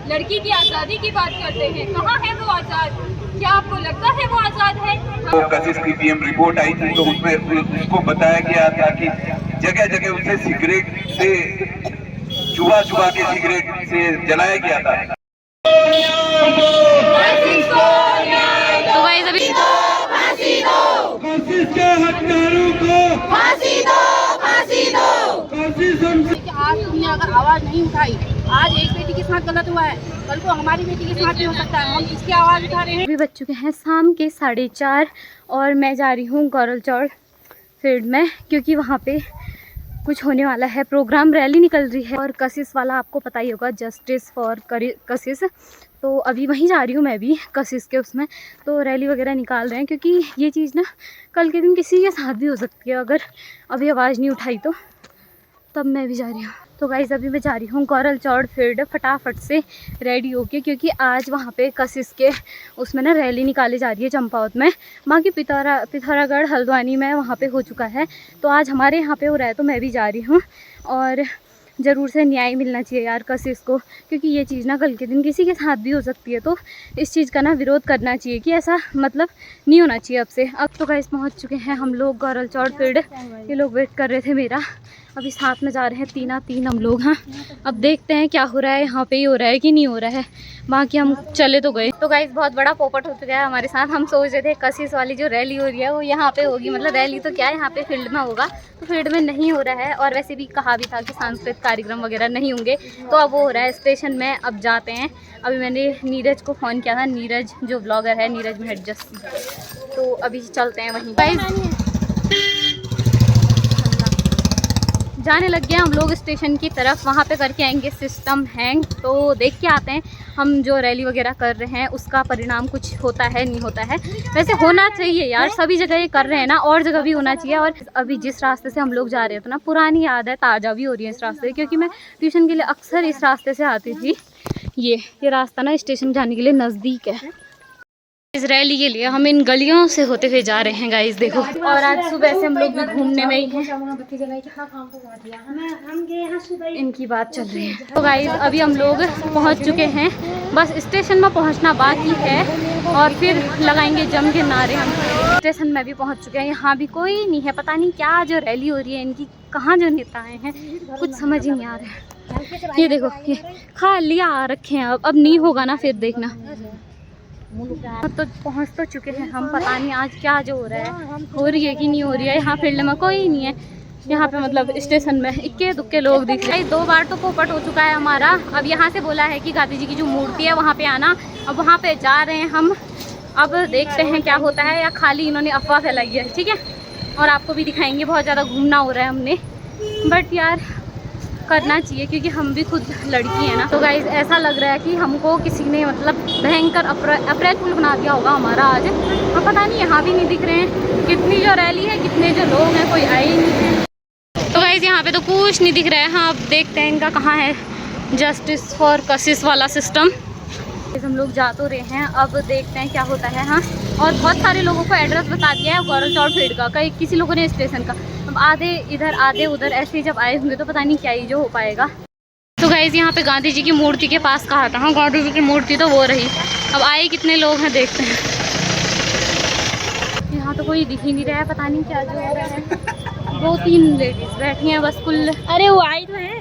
लड़की की आज़ादी की बात करते हैं। कहाँ है वो आज़ाद? क्या आपको लगता है वो आज़ाद है? तो कशिश की पीएम रिपोर्ट आई थी, तो उसमें उसको बताया गया था कि जगह जगह उसे सिगरेट से चुबा चुबा के सिगरेट से जलाया गया था। तो गाइस अभी कशिश के हत्यारों को फांसी दो, फांसी दो। आज तुमने अगर आवाज नहीं उठाई, आज एक बेटी के साथ गलत हुआ है, कल को हमारी बेटी के साथ भी हो सकता है। हम इसकी आवाज उठा रहे हैं। अभी बज चुके हैं शाम के 4:30 और मैं जा रही हूँ गौरल चौड़ फील्ड में, क्योंकि वहाँ पे कुछ होने वाला है, प्रोग्राम रैली निकल रही है। और कशिश वाला आपको पता ही होगा, जस्टिस फॉर कशिश। तो अभी वहीं जा रही हूँ मैं भी, कशिश के उसमें। तो रैली वगैरह निकाल रहे हैं, क्योंकि ये चीज़ ना कल के दिन किसी के साथ भी हो सकती है। अगर अभी आवाज़ नहीं उठाई तो तब मैं भी जा रही हूँ। तो गाइस अभी मैं जा रही हूँ गौरल चौड़ फील्ड फटाफट से रेडी होके, क्योंकि आज वहाँ पे कशिश के उसमें ना रैली निकाली जा रही है चंपावत में। बाकी पिथौरागढ़ हल्द्वानी में वहाँ पे हो चुका है, तो आज हमारे यहाँ पे हो रहा है, तो मैं भी जा रही हूँ। और ज़रूर से न्याय मिलना चाहिए यार कशिश को, क्योंकि ये चीज़ ना कल के दिन किसी के साथ भी हो सकती है। तो इस चीज़ का ना विरोध करना चाहिए कि ऐसा मतलब नहीं होना चाहिए अब से। अब तो गाइस पहुँच चुके हैं हम लोग गौरल चौड़ फील्ड। ये लोग वेट कर रहे थे मेरा, अभी साथ में जा रहे हैं 3 हम लोग। हाँ, अब देखते हैं क्या हो रहा है, यहाँ पे ही हो रहा है कि नहीं हो रहा है। बाकी हम चले तो गए। तो गाइस बहुत बड़ा पोपट हो चुका है हमारे साथ। हम सोच रहे थे कशिश वाली जो रैली हो रही है वो यहाँ पे होगी, मतलब रैली तो क्या है, यहाँ पे फील्ड में होगा। तो फील्ड में नहीं हो रहा है, और वैसे भी कहा भी था कि सांस्कृतिक कार्यक्रम वगैरह नहीं होंगे। तो अब वो हो रहा है स्टेशन में। अब जाते हैं। अभी मैंने नीरज को फ़ोन किया था, नीरज जो ब्लॉगर है, नीरज मेहरजस। तो अभी चलते हैं वहीं। गाइस जाने लग गए हम लोग स्टेशन की तरफ। वहाँ पे करके आएंगे सिस्टम हैंग, तो देख के आते हैं हम जो रैली वगैरह कर रहे हैं उसका परिणाम कुछ होता है नहीं होता है। वैसे होना चाहिए यार, सभी जगह ये कर रहे हैं ना, और जगह भी होना चाहिए। और अभी जिस रास्ते से हम लोग जा रहे हैं तो ना पुरानी याद है ताज़ा भी हो रही है इस रास्ते, क्योंकि मैं ट्यूशन के लिए अक्सर इस रास्ते से आती थी। ये रास्ता ना स्टेशन जाने के लिए नज़दीक है। इस रैली के लिए हम इन गलियों से होते हुए जा रहे हैं गाइस, देखो। और आज सुबह से हम लोग भी घूमने में ही हैं। इनकी बात चल रही है। तो गाइस अभी हम लोग पहुंच चुके हैं, बस स्टेशन में पहुंचना बाकी है, और फिर लगाएंगे जम के नारे। हम स्टेशन में भी पहुंच चुके हैं। यहाँ भी कोई नहीं है, पता नहीं क्या जो रैली हो रही है इनकी, कहाँ जो नेता आए हैं कुछ समझ ही नहीं आ रहा है। ये देखो, ये खाली आ रखे हैं। अब नहीं होगा ना फिर देखना। तो पहुंच तो चुके हैं हम, पता नहीं आज क्या जो हो रहा है, हो रही है कि नहीं हो रही है। यहाँ फील्ड में कोई नहीं है, यहाँ पे मतलब स्टेशन में इक्के दुक्के लोग दिख रहे हैं। 2 बार तो पोपट हो चुका है हमारा। अब यहाँ से बोला है कि गांधी जी की जो मूर्ति है वहाँ पे आना। अब वहाँ पे जा रहे हैं हम। अब देखते हैं क्या होता है, या खाली इन्होंने अफवाह फैलाई है, ठीक है। और आपको भी दिखाएंगे। बहुत ज़्यादा घूमना हो रहा है हमने, बट यार करना चाहिए, क्योंकि हम भी खुद लड़की हैं ना। तो गाइस ऐसा लग रहा है कि हमको किसी ने मतलब भयंकर अप्रैल बना दिया होगा हमारा आज। हाँ, पता नहीं यहाँ भी नहीं दिख रहे हैं कितनी जो रैली है, कितने जो लोग हैं, कोई आए ही नहीं है। तो गाइस यहाँ पे तो कुछ नहीं दिख रहा है। हाँ, अब देखते हैं इनका कहाँ है जस्टिस फॉर कशिश वाला सिस्टम। हम लोग जा तो रहे हैं, अब देखते हैं क्या होता है। हाँ, और बहुत सारे लोगों को एड्रेस बता दिया है गौरल चौड़ फील्ड का, कई किसी लोगों ने स्टेशन का। अब आधे इधर आधे उधर ऐसे ही जब आए होंगे तो पता नहीं क्या ही जो हो पाएगा। तो गाइस यहाँ पे गांधी जी की मूर्ति के पास कहा था। हाँ, गांधी जी की मूर्ति तो वो रही। अब आए कितने लोग हैं देखते हैं। यहाँ तो कोई दिख ही नहीं रहा है, पता नहीं क्या जो हो रहा है। 2-3 लेडीज बैठी हैं बस कुल। अरे वो आई तो है,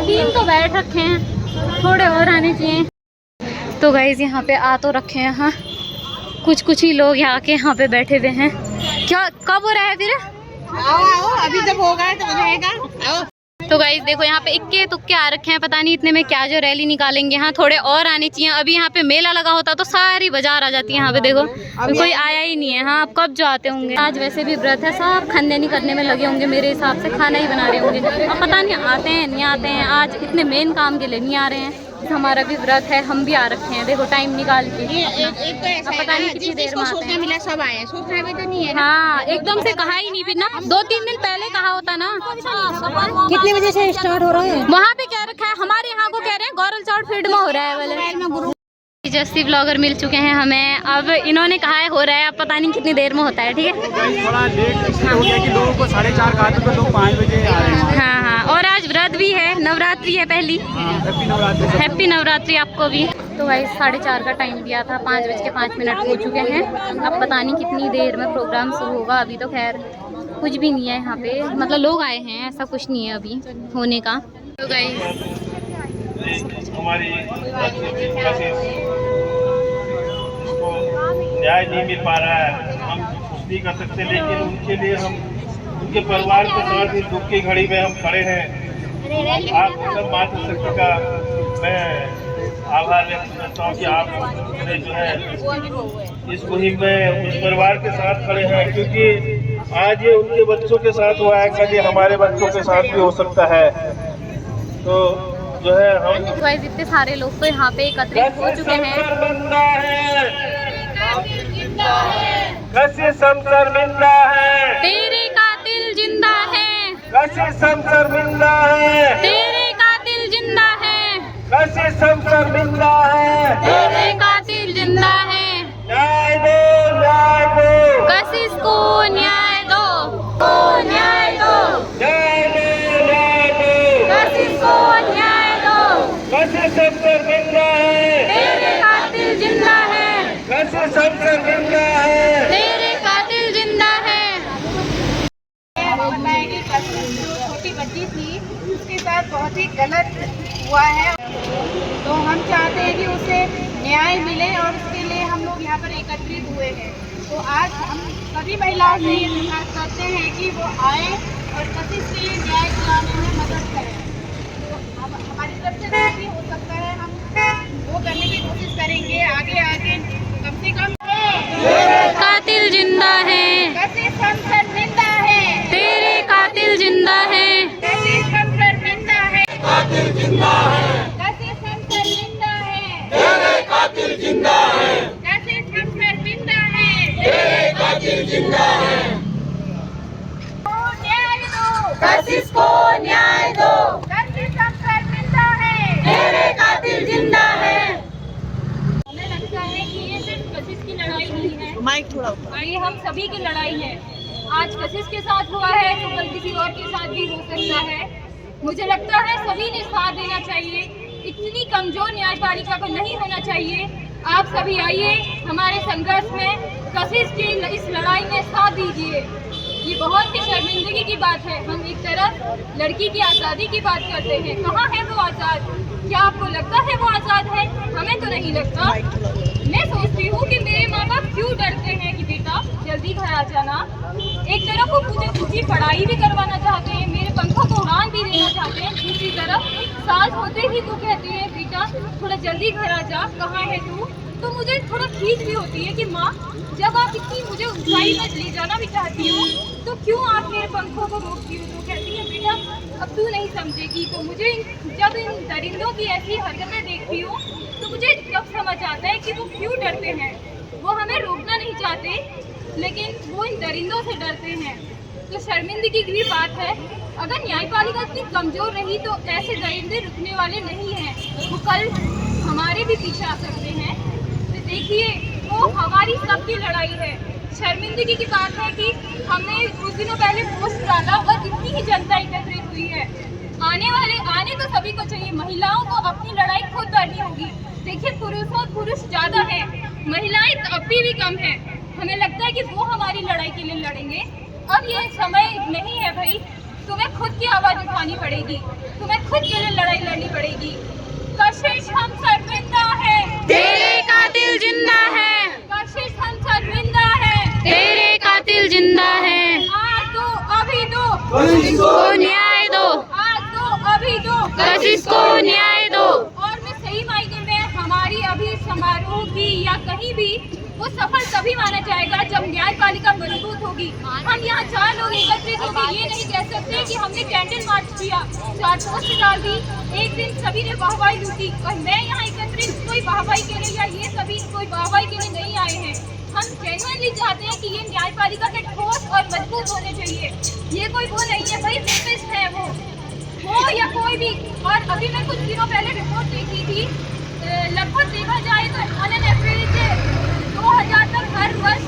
3 तो बैठ रखे हैं, थोड़े और आने चाहिए। तो गाइस यहाँ पे आ तो रखे हैं। हाँ, कुछ ही लोग यहाँ के यहाँ पे बैठे हुए हैं। क्या कब हो रहा है फिर? आओ, अभी जब होगा तो रहेगा। आओ। तो गाइस देखो यहाँ पे इक्के तुक्के आ रखे हैं, पता नहीं इतने में क्या जो रैली निकालेंगे। हाँ, थोड़े और आने चाहिए। अभी यहाँ पे मेला लगा होता तो सारी बाजार आ जाती है। यहाँ पे देखो कोई आया ही नहीं है। हाँ, अब कब जो आते होंगे। आज वैसे भी व्रत है, सब खानदानी करने में लगे होंगे मेरे हिसाब से, खाना ही बना रहे होंगे। अब पता नहीं आते हैं नहीं आते हैं, आज इतने मेन काम के लिए नहीं आ रहे हैं। हमारा भी व्रत है, हम भी आ रखे हैं, देखो टाइम निकाल के। एक तो ऐसा पता नहीं कितनी देर में सोचना मिला, सब आए, सोचना भी तो नहीं है। हाँ, एकदम से कहा ही नहीं, फिर ना 2-3 दिन पहले कहा होता ना। कितने बजे से स्टार्ट हो रहा है? वहाँ पे क्या रखा है, हमारे यहाँ को कह रहे हैं गौरल चौड़ फील्ड में हो रहा है वाले। जस्सी ब्लॉगर मिल चुके हैं हमें। अब इन्होंने कहा है हो रहा है, अब पता नहीं कितनी देर में होता है, ठीक है। थोड़ा लेट इसलिए हो गया कि लोगों को 4:30 कहा था, तो लोग 5 बजे आ रहे हैं। हाँ, और आज व्रत भी है, नवरात्रि है पहली। हैप्पी नवरात्रि आपको भी। तो भाई 4:30 का टाइम दिया था, 5:05 हो चुके हैं। अब पता नहीं कितनी देर में प्रोग्राम शुरू होगा। अभी तो खैर कुछ भी नहीं है यहाँ पे, मतलब लोग आए हैं, ऐसा कुछ नहीं है अभी होने का। तो गाइस हमारी न्याय नहीं मिल पा रहा है, हम कुछ नहीं कर सकते, लेकिन उनके लिए हम उनके परिवार के साथ इस दुख की घड़ी में हम खड़े हैं। आप सब मातृशक्ति का मैं आभार व्यक्त करता हूँ कि आप जो है इस मुहिम में उस परिवार के साथ खड़े हैं, क्योंकि आज ये उनके बच्चों के साथ हुआ है, कल ये हमारे बच्चों के साथ भी हो सकता है। तो जो है हम इतने सारे लोग तो यहाँ पे एकत्रित हो चुके हैं। शर्मिंदा है, तेरे कातिल जिंदा है, शर्मिंदा है, तेरे कातिल जिंदा है, शर्मिंदा है, तेरे कातिल जिंदा है। न्याय दो, न्याय दो, कशिश को न्याय दो, न्याय दो, न्याय दो, न्याय दो, कशिश को न्याय दो। शर्मिंदा है, तेरे कातिल जिंदा है, शर्मिंदा है, तेरे कातिल जिंदा है। बोलना है कि छोटी बच्ची थी, उसके साथ बहुत ही गलत हुआ है, तो हम चाहते हैं कि उसे न्याय मिले और उसके लिए हम लोग यहाँ पर एकत्रित हुए हैं। तो आज हम सभी महिलाओं से ये दरखास्त करते हैं कि वो आए और कशिश के लिए न्याय दिलाने में मदद करें। तो हमारी तरफ से जो भी हो सकता है हम वो करने की कोशिश करेंगे। आगे आगे कम से कम कातिल जिंदा है, कशिश हम शर्मिंदा है, तेरे कातिल जिंदा है, कशिश हम शर्मिंदा है, कातिल जिंदा है, कशिश हम शर्मिंदा है, तेरे कातिल जिंदा है, कशिश हम शर्मिंदा है, तेरे कातिल जिंदा है, न्याय दो, कशिश को न्याय दो, कशिश हम शर्मिंदा है, तेरे कातिल जिंदा है। हमें लगता है कि ये सिर्फ कशिश की लड़ाई नहीं है, ये हम सभी की लड़ाई है। आज कशिश के साथ हुआ है तो कल किसी और के साथ भी हो सकता है। मुझे लगता है सभी ने साथ देना चाहिए, इतनी कमजोर न्यायपालिका को नहीं होना चाहिए। आप सभी आइए हमारे संघर्ष में, कशिश की इस लड़ाई में साथ दीजिए। ये बहुत ही शर्मिंदगी की बात है। हम एक तरफ लड़की की आज़ादी की बात करते हैं, कहाँ है वो आज़ाद? क्या आपको लगता है वो आज़ाद है? हमें तो नहीं लगता। मैं सोचती हूँ कि मेरे माँ बाप क्यों डरते हैं कि बेटा जल्दी घर आ जाना। एक तरफ वो मुझे ऊँची पढ़ाई भी करवाना चाहते हैं, मेरे पंखों को उड़ान भी देना चाहते हैं, दूसरी तरफ साल होते ही तो कहते हैं बेटा थोड़ा जल्दी घर आ जा, कहाँ है तू? तो मुझे थोड़ा खींच भी होती है कि माँ जब आप इतनी मुझे ऊंचाई में ले जाना भी चाहती हो तो क्यों आप मेरे पंखों को रोकती हो? तो कहती है बेटा अब तू नहीं समझेगी। तो मुझे जब इन दरिंदों की ऐसी हरकतें देखती हूँ तो मुझे तब समझ आता है कि वो क्यों डरते हैं। वो हमें रोकना नहीं चाहते लेकिन वो इन दरिंदों से डरते हैं। तो शर्मिंदगी की भी बात है। अगर न्यायपालिका इतनी कमज़ोर रही तो ऐसे दरिंदे रुकने वाले नहीं हैं, वो कल हमारे भी पीछे आ सकते हैं। तो देखिए वो हमारी सबकी लड़ाई है। शर्मिंदगी की बात है कि हमने कुछ दिनों पहले पोस्ट डाला और इतनी ही जनता एकत्रित हुई है। आने तो सभी को चाहिए, महिलाओं को अपनी लड़ाई खुद लड़नी होगी। देखिए पुरुष ज़्यादा है, महिलाएं अभी भी कम है। हमें लगता है कि वो हमारी लड़ाई के लिए लड़ेंगे। अब ये समय नहीं है भाई, तुम्हें खुद की आवाज़ उठानी पड़ेगी, तुम्हें खुद के लिए लड़ाई लड़नी पड़ेगी। कशिश हम शर्मिंदा है, तेरे कातिल जिंदा है, कशिश हम शर्मिंदा है, तेरे कातिल जिंदा है। आज दो अभी दो, कशिश को न्याय दो, आज दो अभी दो, कशिश को न्याय दो। और मैं सही मायने में हमारी अभी समारोह की या कहीं भी वो सफल तभी माना जाएगा जब न्यायपालिका मजबूत होगी। हम यहाँ 4 लोग एकत्रित होंगे, ये नहीं कह सकते कि हमने कैंडल मार्च किया, 4 पोस्ट डाल दी, एक दिन सभी ने वाहवाही लूटी। और मैं यहाँ एकत्रित कोई वाहवाही के लिए या ये सभी कोई वाहवाही के लिए नहीं आए हैं। हम जेन्युइनली चाहते हैं कि ये न्यायपालिका के ठोस और मजबूत होने चाहिए। ये कोई वो नहीं है भाई रेपिस्ट है वो या कोई भी। और अभी मैं कुछ दिनों पहले रिपोर्ट देखी थी, लगभग देखा जाए तो अनएवरेज से 2000 तक हर वर्ष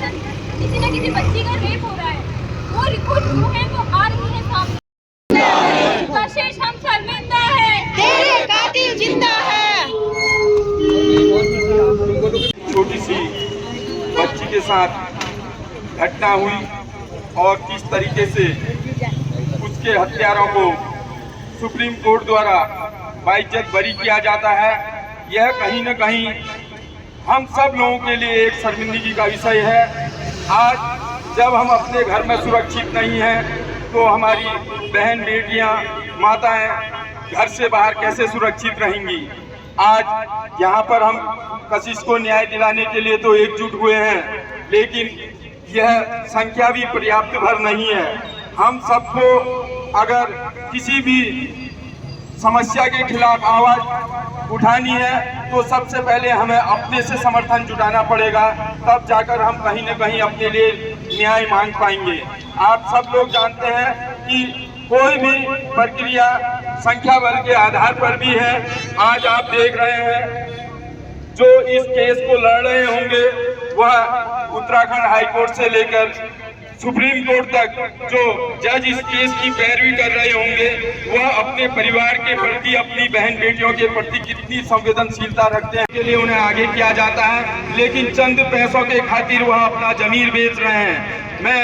किसी न किसी बच्ची का रेप हो रहा है। वो रिपोर्ट जो है वो आ रही है सामने। कशिश हम साथ घटना हुई और किस तरीके से उसके हत्यारों को सुप्रीम कोर्ट द्वारा बाइज्जत बरी किया जाता है, यह कहीं न कहीं हम सब लोगों के लिए एक शर्मिंदगी का विषय है। आज जब हम अपने घर में सुरक्षित नहीं हैं तो हमारी बहन बेटियां माताएं घर से बाहर कैसे सुरक्षित रहेंगी। आज यहाँ पर हम कशिश को न्याय दिलाने के लिए तो एकजुट हुए हैं, लेकिन यह संख्या भी पर्याप्त भर नहीं है। हम सबको अगर किसी भी समस्या के खिलाफ आवाज उठानी है तो सबसे पहले हमें अपने से समर्थन जुटाना पड़ेगा, तब जाकर हम कहीं न कहीं अपने लिए न्याय मांग पाएंगे। आप सब लोग जानते हैं कि कोई भी प्रक्रिया संख्या बल के आधार पर भी है। आज आप देख रहे हैं जो इस केस को लड़ रहे होंगे वह उत्तराखंड हाई कोर्ट से लेकर सुप्रीम कोर्ट तक जो जज इस केस की पैरवी कर रहे होंगे वह अपने परिवार के प्रति, अपनी बहन बेटियों के प्रति कितनी संवेदनशीलता रखते हैं के लिए उन्हें आगे किया जाता है, लेकिन चंद पैसों के खातिर वह अपना जमीर बेच रहे हैं। मैं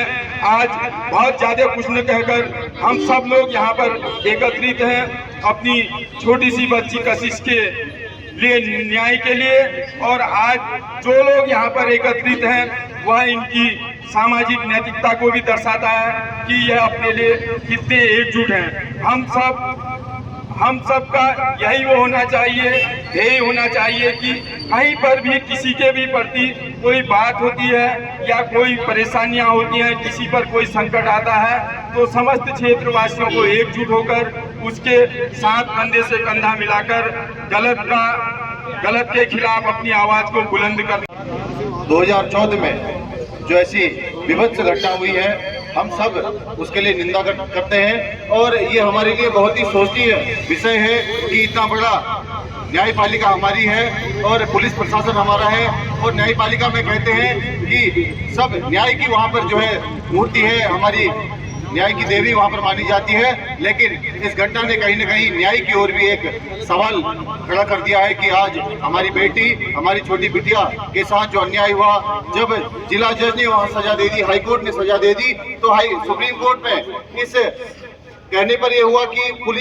आज बहुत ज्यादा कुछ न कहकर हम सब लोग यहाँ पर एकत्रित हैं अपनी छोटी सी बच्ची कशिश के लिए न्याय के लिए, और आज जो लोग यहाँ पर एकत्रित हैं वह इनकी सामाजिक नैतिकता को भी दर्शाता है कि यह अपने लिए कितने एकजुट हैं। हम सब का यही वो होना चाहिए, ध्येय होना चाहिए कि कहीं पर भी किसी के भी प्रति कोई बात होती है या कोई परेशानियां होती हैं, किसी पर कोई संकट आता है तो समस्त क्षेत्रवासियों को एकजुट होकर उसके साथ कंधे से कंधा मिलाकर गलत के खिलाफ अपनी आवाज को बुलंद कर। 2014 में जो ऐसी विभत्स घटना हुई है हम सब उसके लिए निंदा करते हैं, और ये हमारे लिए बहुत ही सोचनीय विषय है कि इतना बड़ा न्यायपालिका हमारी है और पुलिस प्रशासन हमारा है, और न्यायपालिका में कहते हैं कि सब न्याय की वहाँ पर जो है मूर्ति है, हमारी न्याय की देवी वहाँ पर मानी जाती है। लेकिन इस घटना ने कहीं न कहीं न्याय की ओर भी एक सवाल खड़ा कर दिया है कि आज हमारी बेटी, हमारी छोटी बिटिया के साथ जो अन्याय हुआ, जब जिला जज ने वहाँ सजा दे दी, हाई कोर्ट ने सजा दे दी, तो सुप्रीम कोर्ट में इस कहने पर यह हुआ कि पुलिस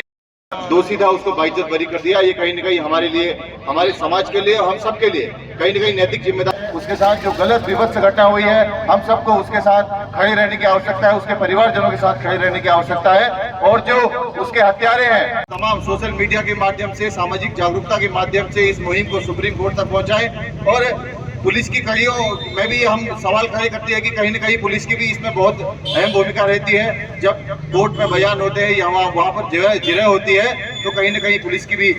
दोषी था उसको बाइज्जत बरी कर दिया। ये कहीं न कहीं हमारे लिए, हमारे समाज के लिए, हम सब के लिए कहीं न कहीं नैतिक जिम्मेदारी। उसके साथ जो गलत विभत्स घटना हुई है हम सबको उसके साथ खड़े रहने की आवश्यकता है, उसके परिवारजनों के साथ खड़े रहने की आवश्यकता है, और जो उसके हत्यारे हैं तमाम सोशल मीडिया के माध्यम से, सामाजिक जागरूकता के माध्यम से इस मुहिम को सुप्रीम कोर्ट तक पहुँचाएं। और पुलिस की कड़ियों में भी हम सवाल खड़े करते हैं कि कहीं न कहीं पुलिस की भी इसमें बहुत अहम भूमिका रहती है। जब कोर्ट में बयान होते हैं या वहाँ पर जिरह होती है तो कहीं न कहीं पुलिस की भी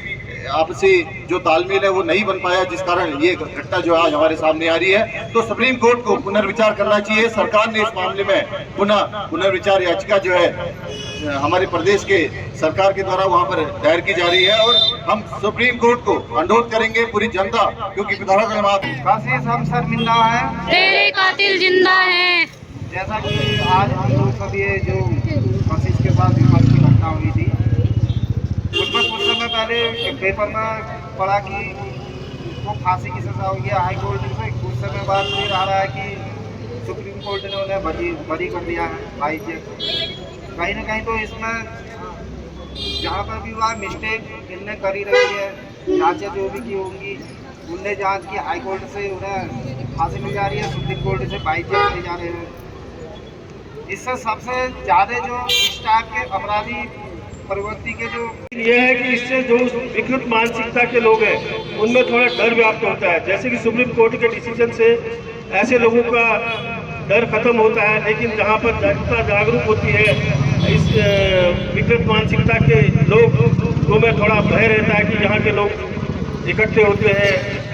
आपसी जो तालमेल है वो नहीं बन पाया, जिस कारण ये घटना जो आज हमारे सामने आ रही है। तो सुप्रीम कोर्ट को पुनर्विचार करना चाहिए। सरकार ने इस मामले में पुनर्विचार याचिका जो है हमारे प्रदेश के सरकार के द्वारा वहाँ पर दायर की जा रही है, और हम सुप्रीम कोर्ट को अनुरोध करेंगे, पूरी जनता, क्योंकि कशिश हम शर्मिंदा है, तेरे कातिल जिंदा है। जैसा कि आज हम लोग सब ये जो कशिश के साथ विपक्ष की घटना हुई थी उसमें कुछ समय पहले पेपर में पढ़ा कि उसको फांसी की सजा हुई है हाई कोर्ट से। कुछ समय बाद फिर आ रहा है कि सुप्रीम कोर्ट ने उन्हें बरी कर दिया है बाइज्जत। कहीं ना कहीं तो इसमें जहाँ पर भी हुआ मिस्टेक इनने करी रही है, जांचें जो भी की होंगी उनने जांच की, हाई कोर्ट से उन्हें फांसी मिल जा रही है, सुप्रीम कोर्ट से बाइज्जत करे जा रहे हैं। इससे सबसे ज़्यादा जो इस टाइप के अपराधी प्रवृत्ति के जो ये है कि इससे जो विकृत मानसिकता के लोग हैं उनमें थोड़ा डर व्याप्त होता है। जैसे कि सुप्रीम कोर्ट के डिसीजन से ऐसे लोगों का डर खत्म होता है, लेकिन जहाँ पर जनता जागरूक होती है इस विकृत मानसिकता के लोगों में थोड़ा भय रहता है कि यहाँ के लोग इकट्ठे होते हैं,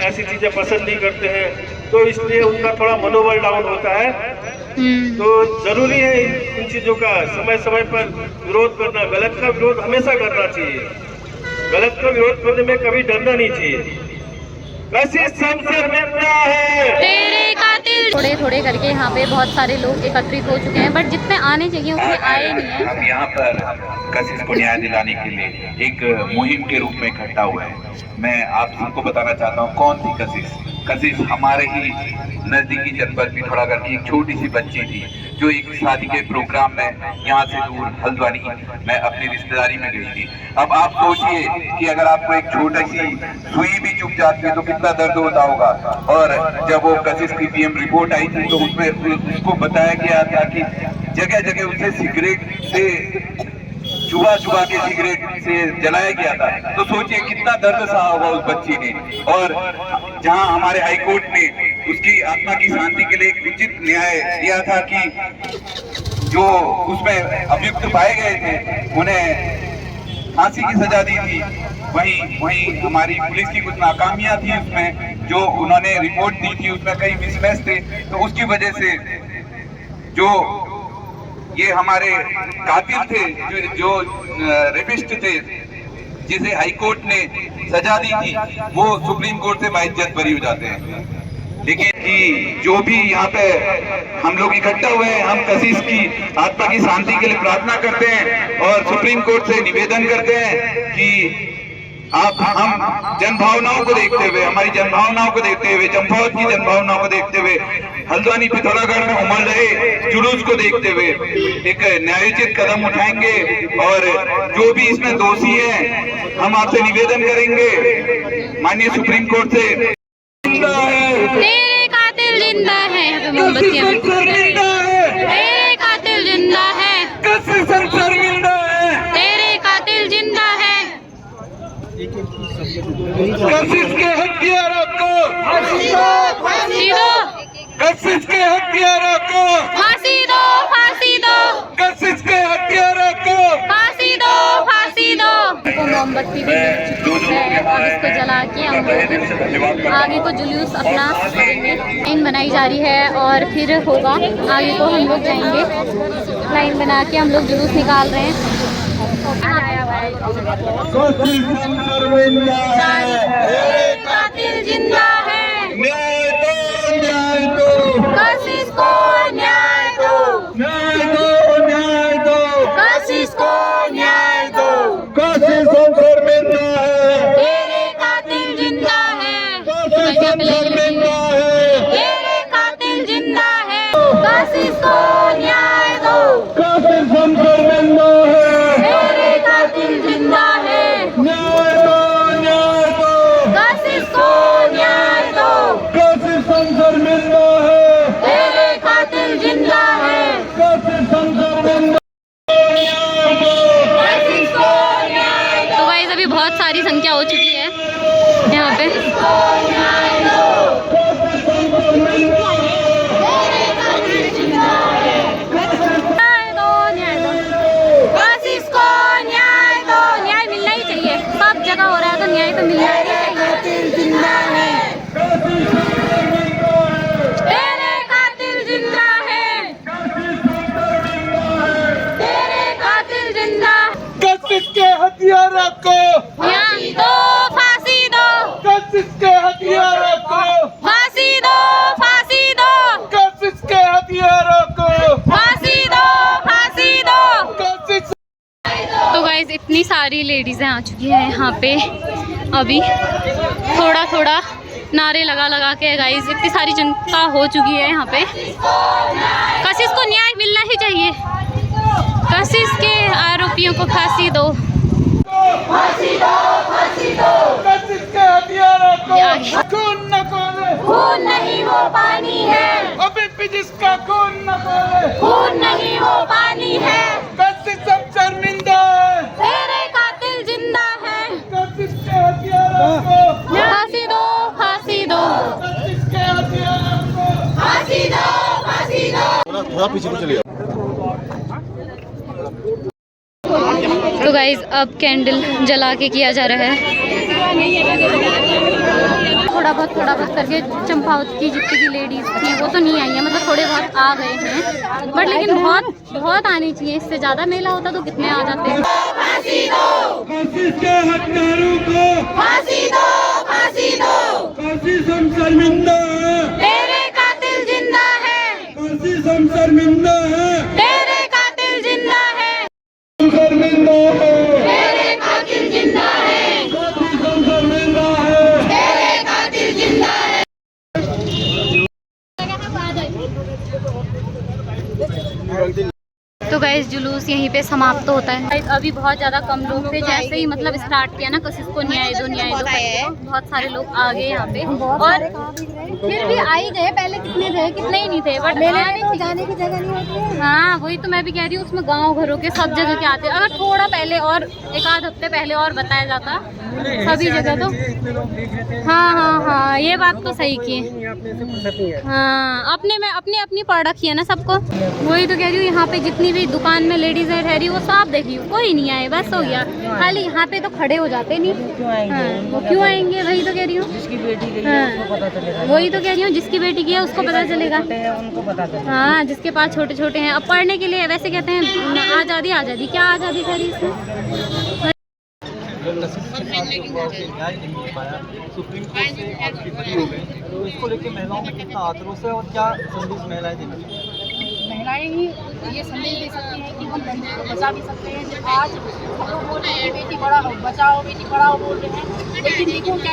ऐसी चीज़ें पसंद नहीं करते हैं, तो इसलिए उनका थोड़ा मनोबल डाउन होता है। तो जरूरी है इन चीज़ों का समय समय पर विरोध करना। गलत का विरोध हमेशा करना चाहिए, गलत का विरोध करने में कभी डरना नहीं चाहिए। तेरे कातिल थोड़े करके यहाँ पे बहुत सारे लोग एकत्रित हो चुके हैं, बट जितने आने चाहिए उतने आए नहीं है। हम यहाँ पर कशिश को न्याय दिलाने के लिए एक मुहिम के रूप में इकट्ठा हुए हैं। मैं आप सबको बताना चाहता हूँ कौन थी कशिश। कशिश हमारे ही नजदीकी जनपद पिथौरागढ़ की एक छोटी सी बच्ची थी जो एक शादी के प्रोग्राम में यहाँ से दूर हल्द्वानी में अपनी रिश्तेदारी में गई थी। अब आप सोचिए कि अगर आपको एक छोटी सी सुई भी चुभ जाती है तो कितना दर्द होता होगा। और जब वो कशिश की पीएम रिपोर्ट आई थी तो उसमें उसको बताया गया था कि जगह जगह उसे सिगरेट से चुबा के सिगरेट से जलाया गया था। तो सोचिए कितना दर्द सहा होगा उस बच्ची ने। और जहां हमारे हाई कोर्ट ने उसकी आत्मा की शांति के लिए एक उचित न्याय दिया था कि जो उसमें अभियुक्त पाए गए थे उन्हें फांसी की सजा दी थी, वहीं हमारी पुलिस की कुछ नाकामियां थी उसमें, जो उन्होंने रिपोर्ट दी थी उसमें कई मिसमैच थे। तो उसकी वजह से जो ये हमारे कातिल थे, जो रेपिस्ट थे, जिसे हाई कोर्ट ने सजा दी थी, वो सुप्रीम कोर्ट से बाइज्जत बरी हो जाते हैं। लेकिन कि जो भी यहाँ पे हम लोग इकट्ठा हुए हैं, हम कशिश की आत्मा की शांति के लिए प्रार्थना करते हैं और सुप्रीम कोर्ट से निवेदन करते हैं कि हम जनभावनाओं को देखते हुए, हमारी जनभावनाओं को देखते हुए, चंपावत की जनभावनाओं को देखते हुए, हल्द्वानी पिथौरागढ़ में उमड़ रहे जुलूस को देखते हुए एक न्यायोचित कदम उठाएंगे। और जो भी इसमें दोषी हैं, हम आपसे निवेदन करेंगे माननीय सुप्रीम कोर्ट से, तेरे कातिल जिंदा है, मोमबत्तियां, तेरे कातिल जिंदा है, तेरे कातिल जिंदा है, कशिश के हत्यारों को फांसी दो, कशिश के हत्यारों को फांसी दो, फांसी दो, कशिश के हत्यारों को फांसी दो, फांसी दो। को मोमबत्ती भी मिल चुकी है। अब इसको जला के हम लोग आगे को जुलूस अपना करेंगे। लाइन बनाई जा रही है और फिर होगा आगे को हम लोग जाएंगे। लाइन बना के हम लोग जुलूस निकाल रहे हैं। कातिल जिंदा है, न्याय दो, कशिश को न्याय दो, न्याय दो, न्याय दो, कशिश को न्याय दो, कशिश शर्मिंदा है, तेरे कातिल जिंदा है, कशिश शर्मिंदा है, तेरे कातिल जिंदा है, कशिश को न्याय दो, कशिश शर्मिंदा है, तेरे कातिल जिंदा है, न्याय दो, कशिश को न्याय दो, कशिश शर्मिंदा है, तेरे कातिल जिंदा है, कशिश शर्मिंदा कशिश को न्याय दो। तो गाइस अभी बहुत सारी संख्या हो चुकी है यहाँ पे। कशिश को न्याय दो, न्याय मिलना ही चाहिए। सब जगह हो रहा है तो न्याय तो मिलना ही चाहिए। जिंदा है, तेरे कातिल जिंदा है, तेरे कातिल जिंदा। कशिश के हथियारों को न्याय दो, फांसी दो, कशिश के हथियारों को फांसी दो, फांसी दो, कशिश के हथियारों को फांसी दो, फांसी दो। कशिश। तो गाइज इतनी सारी लेडीज़ें आ चुकी हैं यहाँ पे। अभी थोड़ा थोड़ा नारे लगा के गाइज इतनी सारी जनता हो चुकी है यहाँ पे। कशिश को न्याय मिलना ही चाहिए। कशिश के आरोपियों को फांसी दो, फांसी दो, फांसी दो, कशिश के हथियारों आगे। को खून न खोले, खून नहीं वो पानी है, अभी भी जिसका खून न खोले, खून नहीं वो पानी है, कशिश सब शर्मिंदा है, तेरे कातिल जिंदा है, कशिश के हथियारों को फांसी दो, फांसी दो, कशिश के हथियारों को फांसी दो, फांसी दो। थोड़ा पीछे को चलिए। तो गाइज अब कैंडल जला के किया जा रहा है। थोड़ा बहुत करके चंपावत की जितनी भी लेडीज थी वो तो नहीं आई है, मतलब थोड़े बहुत आ गए हैं, बट लेकिन बहुत आनी चाहिए। इससे ज़्यादा मेला होता तो कितने आ जाते। फांसी दो, कशिश के हथियारों को फांसी दो, फांसी दो, कशिश हम शर्मिंदा है, तेरे कातिल जिंदा है, कशिश हम शर्मिंदा है, तेरे कातिल जिंदा है, शर्मिंदा है, तेरे कातिल जिंदा है, कशिश हम शर्मिंदा है। तेरे कातिल जिंदा है। तो गाइस जुलूस यहीं पे समाप्त होता है। गाइस अभी बहुत ज़्यादा कम लोग थे, जैसे ही मतलब स्टार्ट किया ना कशिश को न्याय दो न्याय दो करके, बहुत सारे लोग आ गए यहाँ पे। और फिर भी आ ही गए, पहले कितने थे, कितने ही नहीं थे, बट तो जाने की जगह नहीं होती है। हाँ वही तो मैं भी कह रही हूँ, उसमें गाँव घरों के सब जगह के आते हैं। अगर थोड़ा पहले और एक आध हफ्ते पहले और बताया जाता सभी जगह तो। हाँ ये बात तो सही की। हाँ अपने अपनी पढ़ रखी है ना सबको। वही तो कह रही हूँ, यहाँ पे जितनी भी दुकान में लेडीज है ठहरी वो सब देखी, कोई नहीं आए, बस हो गया। खाली यहाँ पे तो खड़े हो जाते नहीं, वो क्यों आएंगे? वही तो कह रही हूँ, जिसकी बेटी गई है उसको पता चलेगा। वही तो कह रही हूँ, जिसकी बेटी की है उसको पता चलेगा, उनको पता चलेगा। हाँ जिसके पास छोटे छोटे हैं। अब पढ़ने के लिए वैसे कहते हैं आज़ादी आज़ादी, क्या आज़ादी खरी इसमें? सुप्रीम कोर्ट से आपकी बरी हो गई, तो इसको लेकर महिलाओं में कितना आक्रोश है और क्या संदेश महिलाएं देना चाहिए? महिलाएं ही ये संदेश दे सकती हैं कि हम बहनों को बचा भी सकते हैं। जब आज हम लोग बोल रहे हैं बेटी पढ़ाओ बचाओ, बेटी पढ़ाओ बोल रहे हैं, लेकिन देखो क्या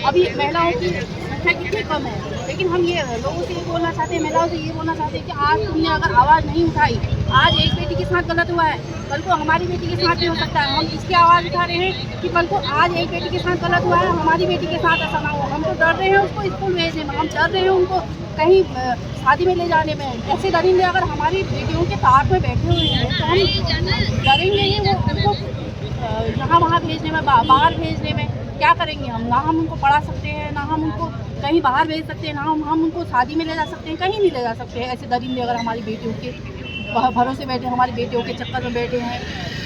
अभी महिलाओं की संख्या कितनी कम है। लेकिन हम ये लोगों से ये बोलना चाहते हैं, महिलाओं से ये बोलना चाहते हैं कि आज तुमने अगर आवाज़ नहीं उठाई, आज एक बेटी के साथ गलत हुआ है, कल को हमारी बेटी के साथ भी हो सकता है। हम इसकी आवाज़ उठा रहे हैं कि कल को आज एक बेटी के साथ गलत हुआ है, हमारी बेटी के साथ ऐसा ना हो। हम तो डर रहे हैं उसको स्कूल भेजने में, हम डर रहे हैं उनको कहीं शादी में ले जाने में। ऐसे डरेंगे अगर हमारी बेटियों के साथ में बैठे हुए हैं तो हम डरेंगे ही वो उनको यहाँ वहाँ भेजने में, बाहर भेजने में। क्या करेंगे हम? ना हम उनको पढ़ा सकते हैं, ना हम उनको कहीं बाहर भेज सकते हैं, ना हम उनको शादी में ले जा सकते हैं, कहीं नहीं ले जा सकते हैं। ऐसे दरिंदे अगर हमारी बेटियों के भरोसे बैठे, हमारी बेटियों के चक्कर में बैठे हैं।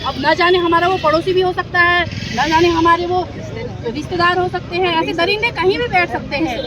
अब न जाने हमारा वो पड़ोसी भी हो सकता है, न जाने हमारे वो रिश्तेदार हो सकते हैं। ऐसे दरिंदे कहीं भी बैठ सकते हैं।